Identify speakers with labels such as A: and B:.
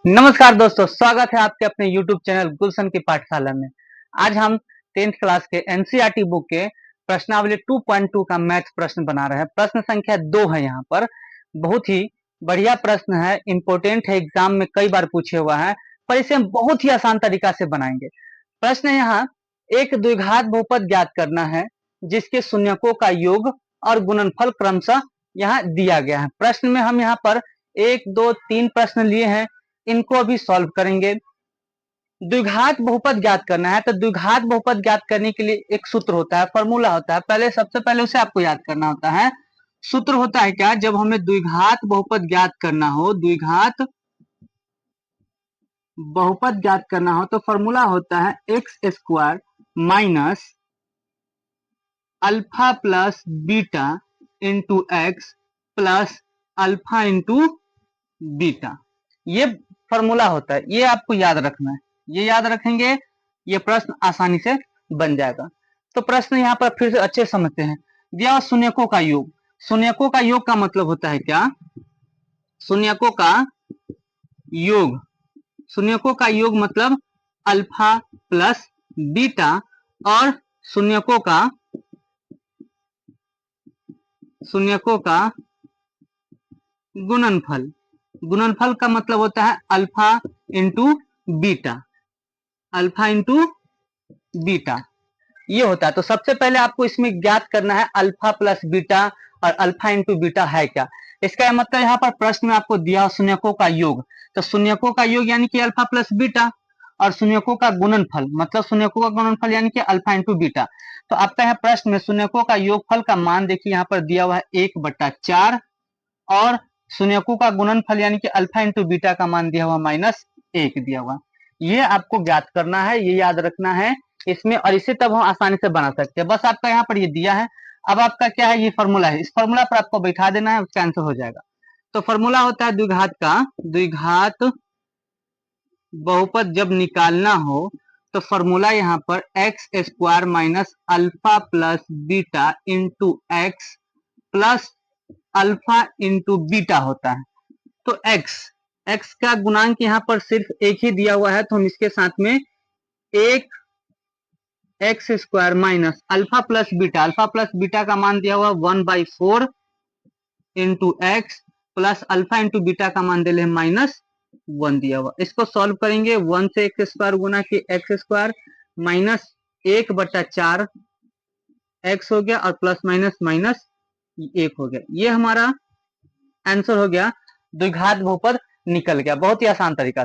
A: नमस्कार दोस्तों, स्वागत है आपके अपने YouTube चैनल गुलशन की पाठशाला में। आज हम 10th क्लास के एनसीईआरटी बुक के प्रश्नावली 2.2 का मैथ प्रश्न बना रहे हैं। प्रश्न संख्या 2 है। यहाँ पर बहुत ही बढ़िया प्रश्न है, इंपॉर्टेंट है, एग्जाम में कई बार पूछे हुआ है, पर इसे हम बहुत ही आसान तरीका से बनाएंगे। प्रश्न यहाँ एक द्विघात बहुपद ज्ञात करना है जिसके शून्यकों का योग और गुणनफल क्रमशः यहाँ दिया गया है। प्रश्न में हम यहाँ पर 1, 2, 3 प्रश्न लिए हैं, इनको अभी सॉल्व करेंगे। द्विघात बहुपद ज्ञात करना है तो द्विघात बहुपद ज्ञात करने के लिए एक सूत्र होता है, फॉर्मूला होता है। सबसे पहले उसे आपको याद करना होता है। सूत्र होता है क्या, जब हमें द्विघात बहुपद ज्ञात करना हो, द्विघात बहुपद ज्ञात करना हो तो फॉर्मूला होता है x square minus alpha plus beta into x plus alpha into beta. ये फॉर्मूला होता है, ये आपको याद रखना है। ये याद रखेंगे, ये प्रश्न आसानी से बन जाएगा। तो प्रश्न यहाँ पर फिर से अच्छे समझते हैं। दिया शून्यकों का योग। शून्यकों का योग का मतलब होता है क्या, शून्यकों का योग, शून्यकों का योग मतलब अल्फा प्लस बीटा और शून्यकों का गुणनफल। गुणनफल का मतलब होता है alpha into beta, alpha into beta, ये होता है। तो सबसे पहले आपको इसमें ज्ञात करना है अल्फा प्लस बीटा और अल्फा इंटू बीटा है क्या। इसका मतलब यहाँ पर प्रश्न में आपको दिया शून्यकों का योग, तो शून्यकों का योग यानी कि अल्फा प्लस बीटा और शून्यकों का गुणनफल मतलब शून्यकों का गुणनफल यानी कि अल्फा इंटू बीटा। तो आपका यहाँ प्रश्न में शून्यकों का योगफल का मान देखिए यहाँ पर दिया हुआ है 1/4 और शून्यकों का गुणनफल यानी कि अल्फा इंटू बीटा का मान दिया हुआ -1 दिया हुआ। ये आपको ज्ञात करना है, ये याद रखना है इसमें, और इसे तब हम आसानी से बना सकते हैं। बस आपका यहाँ पर ये दिया है। अब आपका क्या है, ये फॉर्मूला है, इस फॉर्मूला पर आपको बैठा देना है, उसका आंसर हो जाएगा। तो फॉर्मूला होता है द्विघात बहुपद जब निकालना हो तो फॉर्मूला यहाँ पर x square minus alpha plus beta into x plus alpha into beta होता है। तो एक्स का गुणांक यहाँ पर सिर्फ एक ही दिया हुआ है, तो हम इसके साथ में एक x square minus alpha plus beta का मान दिया हुआ 1/4 into x plus alpha into beta का मान दे ले -1 दिया हुआ। इसको सॉल्व करेंगे, 1 से एक्स स्क्वायर गुना कि एक्स स्क्वायर माइनस 1/4 एक्स हो गया और प्लस माइनस माइनस 1 हो गया। ये हमारा आंसर हो गया, द्विघात बहुपद निकल गया, बहुत ही आसान तरीका।